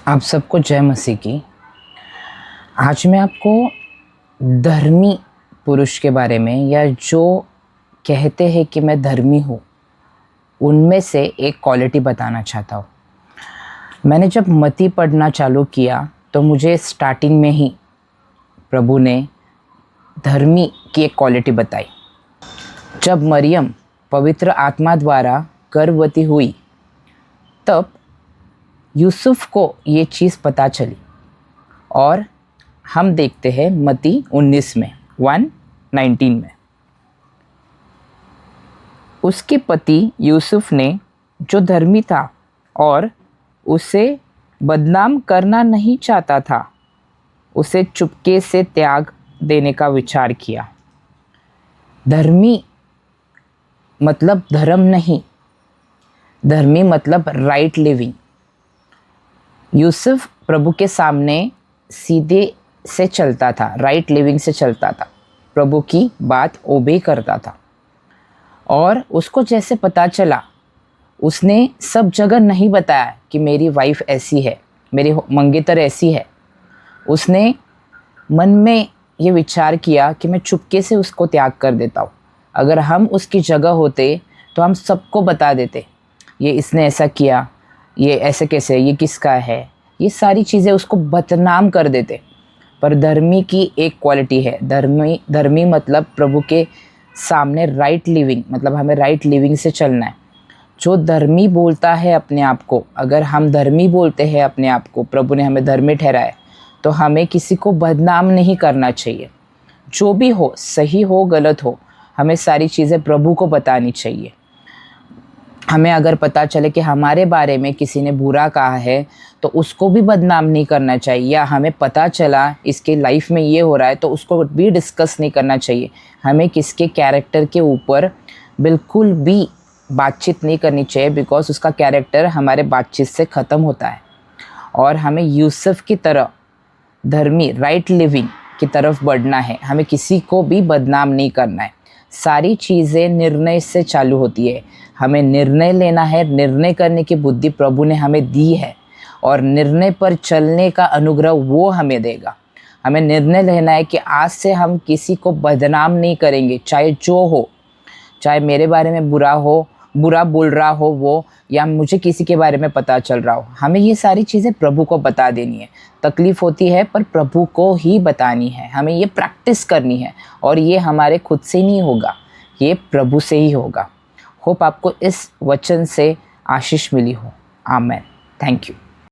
आप सबको जय मसीह की। आज मैं आपको धर्मी पुरुष के बारे में, या जो कहते हैं कि मैं धर्मी हूँ, उनमें से एक क्वालिटी बताना चाहता हूँ। मैंने जब मत्ती पढ़ना चालू किया तो मुझे स्टार्टिंग में ही प्रभु ने धर्मी की एक क्वालिटी बताई। जब मरियम पवित्र आत्मा द्वारा गर्भवती हुई तब यूसुफ को ये चीज़ पता चली, और हम देखते हैं मत्ती 19 में 1:19 में उसके पति यूसुफ ने, जो धर्मी था और उसे बदनाम करना नहीं चाहता था, उसे चुपके से त्याग देने का विचार किया। धर्मी मतलब धर्म नहीं, धर्मी मतलब राइट लिविंग। यूसुफ प्रभु के सामने सीधे से चलता था, राइट लिविंग से चलता था, प्रभु की बात ओबे करता था। और उसको जैसे पता चला, उसने सब जगह नहीं बताया कि मेरी वाइफ ऐसी है, मेरी मंगेतर ऐसी है। उसने मन में ये विचार किया कि मैं चुपके से उसको त्याग कर देता हूँ। अगर हम उसकी जगह होते तो हम सबको बता देते, ये इसने ऐसा किया, ये ऐसे कैसे, ये किसका है, ये सारी चीज़ें उसको बदनाम कर देते। पर धर्मी की एक क्वालिटी है, धर्मी मतलब प्रभु के सामने राइट लिविंग, मतलब हमें राइट लिविंग से चलना है। जो धर्मी बोलता है अपने आप को, अगर हम धर्मी बोलते हैं अपने आप को, प्रभु ने हमें धर्मी ठहराया, तो हमें किसी को बदनाम नहीं करना चाहिए। जो भी हो, सही हो गलत हो, हमें सारी चीज़ें प्रभु को बतानी चाहिए। हमें अगर पता चले कि हमारे बारे में किसी ने बुरा कहा है तो उसको भी बदनाम नहीं करना चाहिए, या हमें पता चला इसके लाइफ में ये हो रहा है तो उसको भी डिस्कस नहीं करना चाहिए। हमें किसके कैरेक्टर के ऊपर बिल्कुल भी बातचीत नहीं करनी चाहिए, बिकॉज उसका कैरेक्टर हमारे बातचीत से ख़त्म होता है। और हमें यूसुफ की तरह धर्मी राइट लिविंग की तरफ बढ़ना है। हमें किसी को भी बदनाम नहीं करना है। सारी चीज़ें निर्णय से चालू होती है। हमें निर्णय लेना है, निर्णय करने की बुद्धि प्रभु ने हमें दी है, और निर्णय पर चलने का अनुग्रह वो हमें देगा। हमें निर्णय लेना है कि आज से हम किसी को बदनाम नहीं करेंगे, चाहे जो हो, चाहे मेरे बारे में बुरा बोल रहा हो वो, या मुझे किसी के बारे में पता चल रहा हो। हमें ये सारी चीज़ें प्रभु को बता देनी है। तकलीफ़ होती है पर प्रभु को ही बतानी है। हमें ये प्रैक्टिस करनी है, और ये हमारे खुद से नहीं होगा, ये प्रभु से ही होगा। होप आपको इस वचन से आशीष मिली हो। आमेन। Thank you.